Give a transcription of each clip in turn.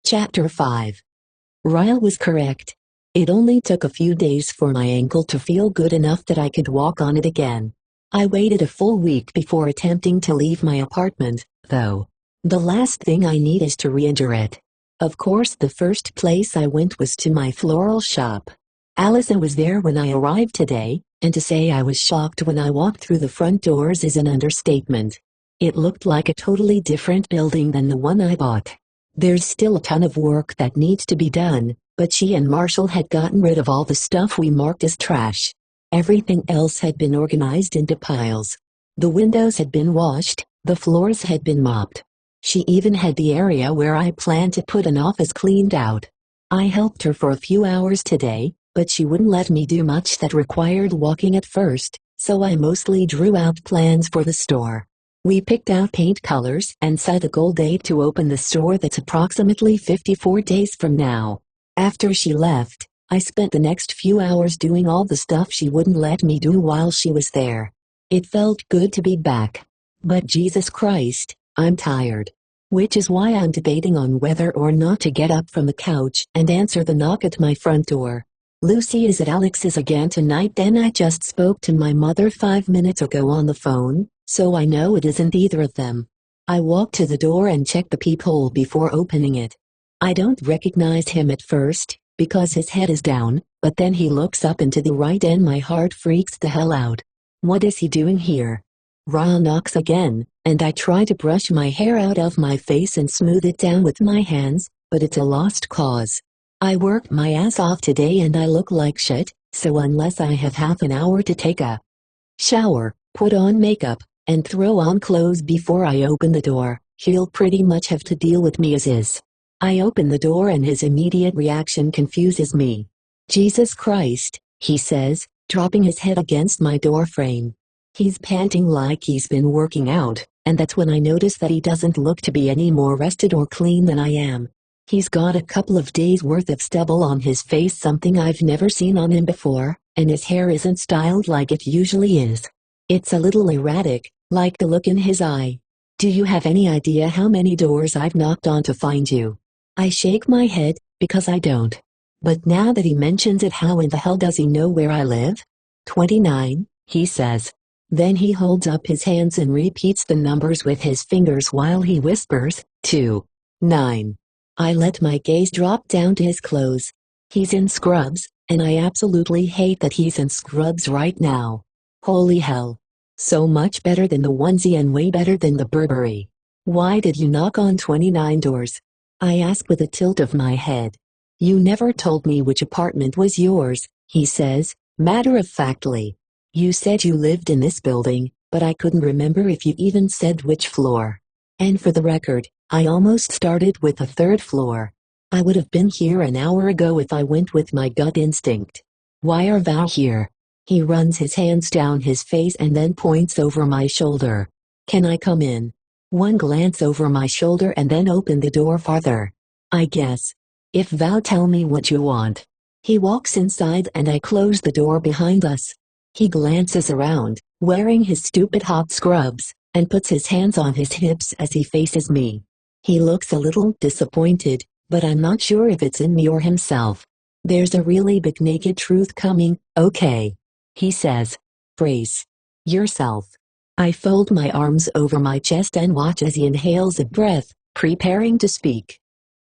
Chapter 5. Ryle was correct. It only took a few days for my ankle to feel good enough that I could walk on it again. I waited a full week before attempting to leave my apartment, though. The last thing I need is to re-injure it. Of course, the first place I went was to my floral shop. Allison was there when I arrived today, and to say I was shocked when I walked through the front doors is an understatement. It looked like a totally different building than the one I bought. There's still a ton of work that needs to be done, but she and Marshall had gotten rid of all the stuff we marked as trash. Everything else had been organized into piles. The windows had been washed, the floors had been mopped. She even had the area where I planned to put an office cleaned out. I helped her for a few hours today, but she wouldn't let me do much that required walking at first, so I mostly drew out plans for the store. We picked out paint colors and set a goal date to open the store that's approximately 54 days from now. After she left, I spent the next few hours doing all the stuff she wouldn't let me do while she was there. It felt good to be back. But Jesus Christ, I'm tired. Which is why I'm debating on whether or not to get up from the couch and answer the knock at my front door. Lucy is at Alex's again tonight, and I just spoke to my mother 5 minutes ago on the phone, so I know it isn't either of them. I walk to the door and check the peephole before opening it. I don't recognize him at first, because his head is down, but then he looks up and to the right and my heart freaks the hell out. What is he doing here? Ryle knocks again, and I try to brush my hair out of my face and smooth it down with my hands, but it's a lost cause. I worked my ass off today and I look like shit, so unless I have half an hour to take a shower, put on makeup, and throw on clothes before I open the door, he'll pretty much have to deal with me as is. I open the door and his immediate reaction confuses me. Jesus Christ, he says, dropping his head against my door frame. He's panting like he's been working out, and that's when I notice that he doesn't look to be any more rested or clean than I am. He's got a couple of days' worth of stubble on his face, something I've never seen on him before, and his hair isn't styled like it usually is. It's a little erratic, like the look in his eye. Do you have any idea how many doors I've knocked on to find you? I shake my head, because I don't. But now that he mentions it, how in the hell does he know where I live? 29, he says. Then he holds up his hands and repeats the numbers with his fingers while he whispers, 2, 9. I let my gaze drop down to his clothes. He's in scrubs, and I absolutely hate that he's in scrubs right now. Holy hell. So much better than the onesie and way better than the Burberry. Why did you knock on 29 doors? I ask with a tilt of my head. You never told me which apartment was yours, he says, matter-of-factly. You said you lived in this building, but I couldn't remember if you even said which floor. And for the record, I almost started with the third floor. I would have been here an hour ago if I went with my gut instinct. Why are thou here? He runs his hands down his face and then points over my shoulder. Can I come in? One glance over my shoulder and then open the door farther. I guess. If thou tell me what you want. He walks inside and I close the door behind us. He glances around, wearing his stupid hot scrubs, and puts his hands on his hips as he faces me. He looks a little disappointed, but I'm not sure if it's in me or himself. There's a really big naked truth coming, okay? He says. Brace yourself. I fold my arms over my chest and watch as he inhales a breath, preparing to speak.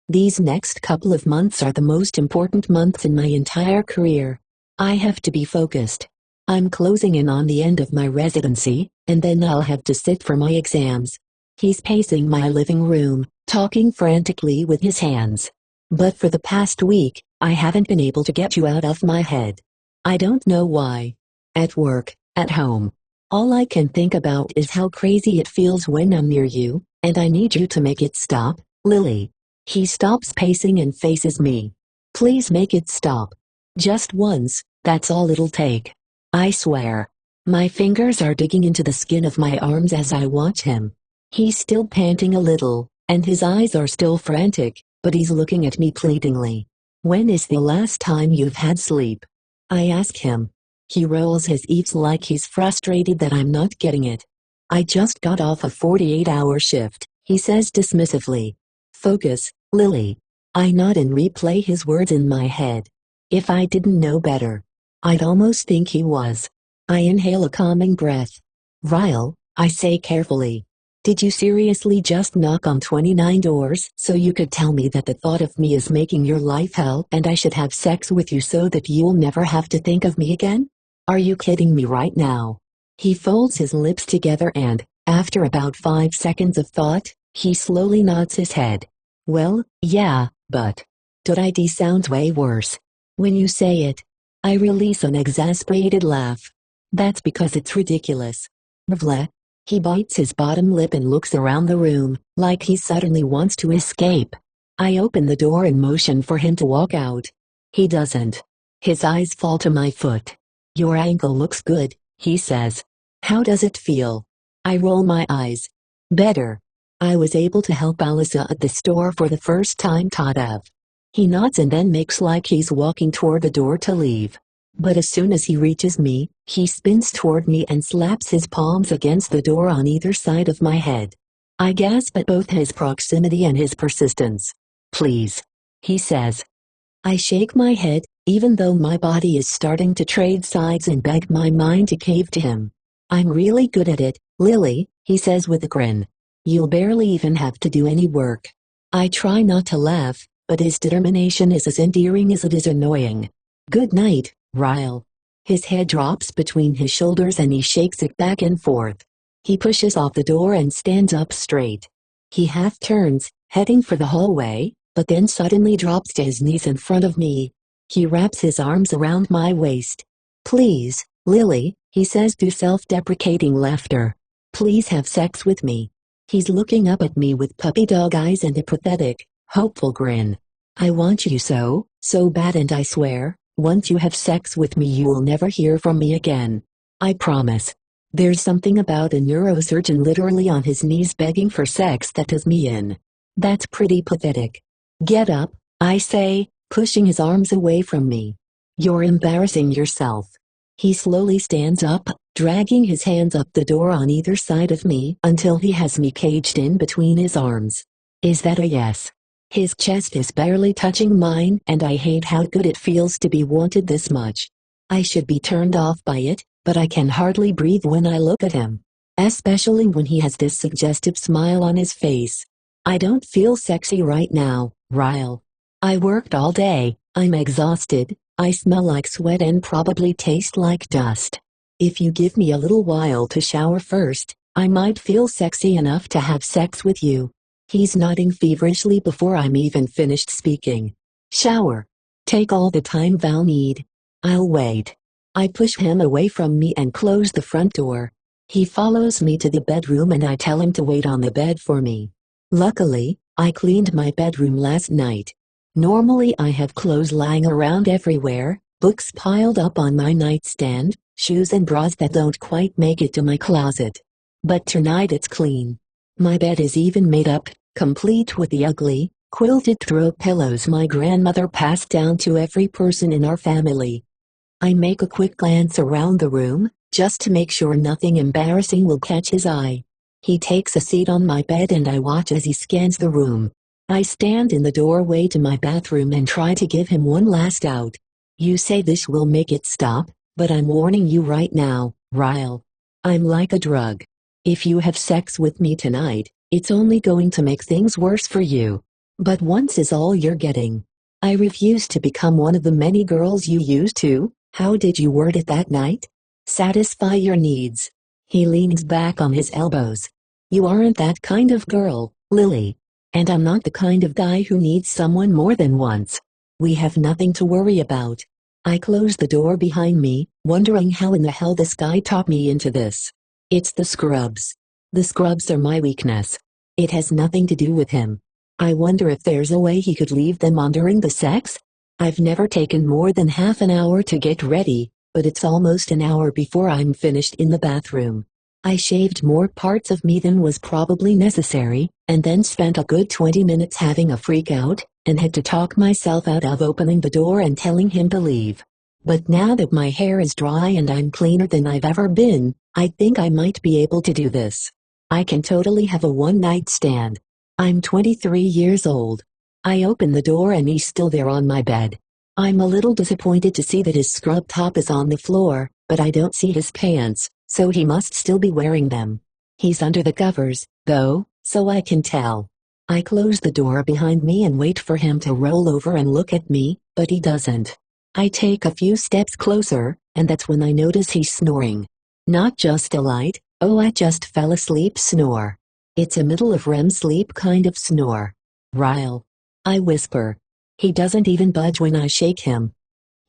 These next couple of months are the most important months in my entire career. I have to be focused. I'm closing in on the end of my residency, and then I'll have to sit for my exams. He's pacing my living room, talking frantically with his hands. But for the past week, I haven't been able to get you out of my head. I don't know why. At work, at home. All I can think about is how crazy it feels when I'm near you, and I need you to make it stop, Lily. He stops pacing and faces me. Please make it stop. Just once, that's all it'll take. I swear. My fingers are digging into the skin of my arms as I watch him. He's still panting a little, and his eyes are still frantic, but he's looking at me pleadingly. When is the last time you've had sleep? I ask him. He rolls his ears like he's frustrated that I'm not getting it. I just got off a 48-hour shift, he says dismissively. Focus, Lily. I nod and replay his words in my head. If I didn't know better, I'd almost think he was. I inhale a calming breath. Ryle, I say carefully. Did you seriously just knock on 29 doors so you could tell me that the thought of me is making your life hell and I should have sex with you so that you'll never have to think of me again? Are you kidding me right now? He folds his lips together and, after about 5 seconds of thought, he slowly nods his head. Well, yeah, but "did" sounds way worse. When you say it, I release an exasperated laugh. That's because it's ridiculous. Vle. He bites his bottom lip and looks around the room, like he suddenly wants to escape. I open the door and motion for him to walk out. He doesn't. His eyes fall to my foot. Your ankle looks good, he says. How does it feel? I roll my eyes. Better. I was able to help Alyssa at the store for the first time, Tadav. He nods and then makes like he's walking toward the door to leave. But as soon as he reaches me, he spins toward me and slaps his palms against the door on either side of my head. I gasp at both his proximity and his persistence. Please, he says. I shake my head, even though my body is starting to trade sides and beg my mind to cave to him. I'm really good at it, Lily, he says with a grin. You'll barely even have to do any work. I try not to laugh, but his determination is as endearing as it is annoying. Good night, Ryle. His head drops between his shoulders and he shakes it back and forth. He pushes off the door and stands up straight. He half turns, heading for the hallway, but then suddenly drops to his knees in front of me. He wraps his arms around my waist. Please, Lily, he says through self-deprecating laughter. Please have sex with me. He's looking up at me with puppy dog eyes and a pathetic, hopeful grin. I want you so bad, and I swear, once you have sex with me you will never hear from me again. I promise. There's something about a neurosurgeon literally on his knees begging for sex that does me in. That's pretty pathetic. Get up, I say, pushing his arms away from me. You're embarrassing yourself. He slowly stands up, dragging his hands up the door on either side of me until he has me caged in between his arms. Is that a yes? His chest is barely touching mine and I hate how good it feels to be wanted this much. I should be turned off by it, but I can hardly breathe when I look at him. Especially when he has this suggestive smile on his face. I don't feel sexy right now, Ryle. I worked all day, I'm exhausted, I smell like sweat and probably taste like dust. If you give me a little while to shower first, I might feel sexy enough to have sex with you. He's nodding feverishly before I'm even finished speaking. Shower. Take all the time thou need. I'll wait. I push him away from me and close the front door. He follows me to the bedroom and I tell him to wait on the bed for me. Luckily, I cleaned my bedroom last night. Normally I have clothes lying around everywhere, books piled up on my nightstand, shoes and bras that don't quite make it to my closet. But tonight it's clean. My bed is even made up, complete with the ugly, quilted throw pillows my grandmother passed down to every person in our family. I make a quick glance around the room, just to make sure nothing embarrassing will catch his eye. He takes a seat on my bed and I watch as he scans the room. I stand in the doorway to my bathroom and try to give him one last out. You say this will make it stop, but I'm warning you right now, Ryle. I'm like a drug. If you have sex with me tonight, it's only going to make things worse for you. But once is all you're getting. I refuse to become one of the many girls you used to. How did you word it that night? Satisfy your needs. He leans back on his elbows. You aren't that kind of girl, Lily. And I'm not the kind of guy who needs someone more than once. We have nothing to worry about. I close the door behind me, wondering how in the hell this guy talked me into this. It's the scrubs. The scrubs are my weakness. It has nothing to do with him. I wonder if there's a way he could leave them on during the sex? I've never taken more than half an hour to get ready, but it's almost an hour before I'm finished in the bathroom. I shaved more parts of me than was probably necessary, and then spent a good 20 minutes having a freak out, and had to talk myself out of opening the door and telling him to leave. But now that my hair is dry and I'm cleaner than I've ever been, I think I might be able to do this. I can totally have a one-night stand. I'm 23 years old. I open the door and he's still there on my bed. I'm a little disappointed to see that his scrub top is on the floor, but I don't see his pants, so he must still be wearing them. He's under the covers, though, so I can tell. I close the door behind me and wait for him to roll over and look at me, but he doesn't. I take a few steps closer, and that's when I notice he's snoring. Not just a light, "oh, I just fell asleep" snore. It's a middle of REM sleep kind of snore. "Ryle," I whisper. He doesn't even budge when I shake him.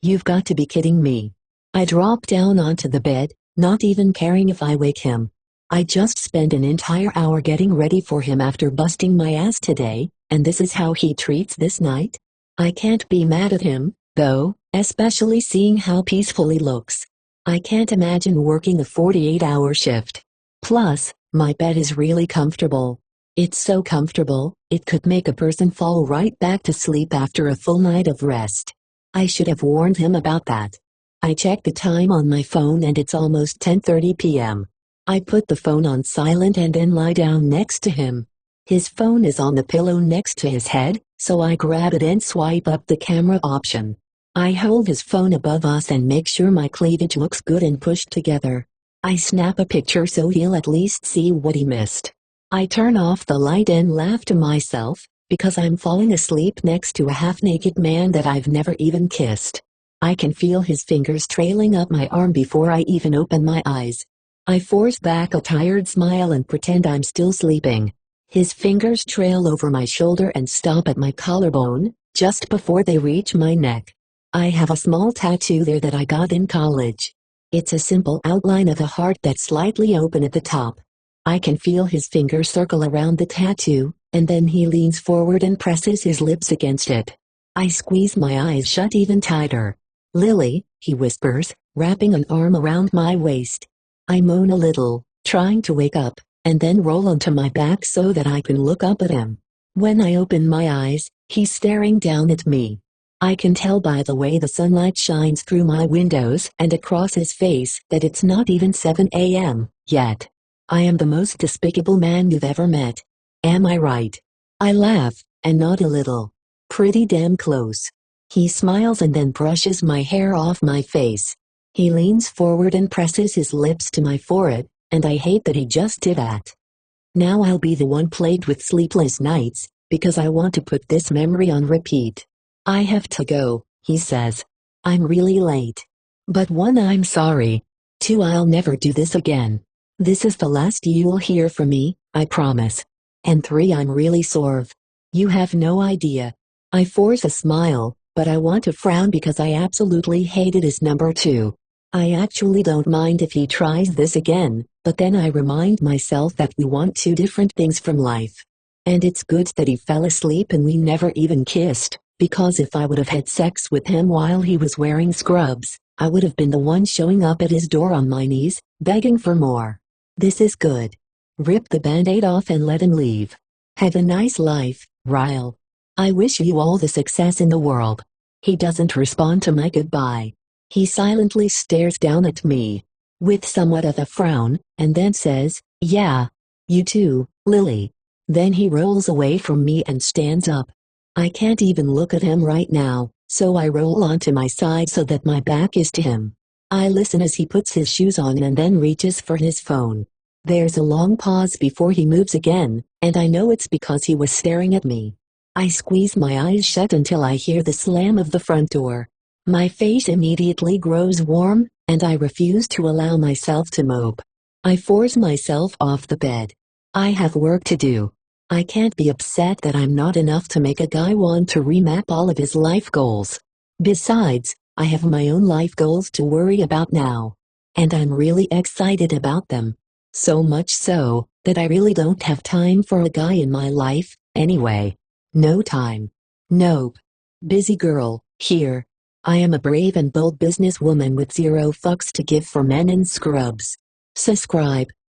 "You've got to be kidding me." I drop down onto the bed, not even caring if I wake him. I just spent an entire hour getting ready for him after busting my ass today, and this is how he treats this night? I can't be mad at him, though, especially seeing how peaceful he looks. I can't imagine working a 48-hour shift. Plus, my bed is really comfortable. It's so comfortable, it could make a person fall right back to sleep after a full night of rest. I should have warned him about that. I check the time on my phone and it's almost 10:30 p.m. I put the phone on silent and then lie down next to him. His phone is on the pillow next to his head, so I grab it and swipe up the camera option. I hold his phone above us and make sure my cleavage looks good and pushed together. I snap a picture so he'll at least see what he missed. I turn off the light and laugh to myself, because I'm falling asleep next to a half-naked man that I've never even kissed. I can feel his fingers trailing up my arm before I even open my eyes. I force back a tired smile and pretend I'm still sleeping. His fingers trail over my shoulder and stop at my collarbone, just before they reach my neck. I have a small tattoo there that I got in college. It's a simple outline of a heart that's slightly open at the top. I can feel his fingers circle around the tattoo, and then he leans forward and presses his lips against it. I squeeze my eyes shut even tighter. "Lily," he whispers, wrapping an arm around my waist. I moan a little, trying to wake up, and then roll onto my back so that I can look up at him. When I open my eyes, he's staring down at me. I can tell by the way the sunlight shines through my windows and across his face that it's not even 7 a.m. yet. I am the most despicable man you've ever met. Am I right? I laugh, and nod a little. Pretty damn close. He smiles and then brushes my hair off my face. He leans forward and presses his lips to my forehead, and I hate that he just did that. Now I'll be the one plagued with sleepless nights, because I want to put this memory on repeat. "I have to go," he says. "I'm really late. But 1, I'm sorry. 2, I'll never do this again. This is the last you'll hear from me, I promise. And 3, I'm really sorry. You have no idea." I force a smile, but I want to frown because I absolutely hated his number 2. I actually don't mind if he tries this again, but then I remind myself that we want 2 different things from life. And it's good that he fell asleep and we never even kissed, because if I would have had sex with him while he was wearing scrubs, I would have been the one showing up at his door on my knees, begging for more. This is good. Rip the band-aid off and let him leave. Have a nice life, Ryle. I wish you all the success in the world. He doesn't respond to my goodbye. He silently stares down at me, with somewhat of a frown, and then says, "Yeah. You too, Lily." Then he rolls away from me and stands up. I can't even look at him right now, so I roll onto my side so that my back is to him. I listen as he puts his shoes on and then reaches for his phone. There's a long pause before he moves again, and I know it's because he was staring at me. I squeeze my eyes shut until I hear the slam of the front door. My face immediately grows warm, and I refuse to allow myself to mope. I force myself off the bed. I have work to do. I can't be upset that I'm not enough to make a guy want to remap all of his life goals. Besides, I have my own life goals to worry about now. And I'm really excited about them. So much so, that I really don't have time for a guy in my life, anyway. No time. Nope. Busy girl, here. I am a brave and bold businesswoman with 0 fucks to give for men in scrubs. Subscribe.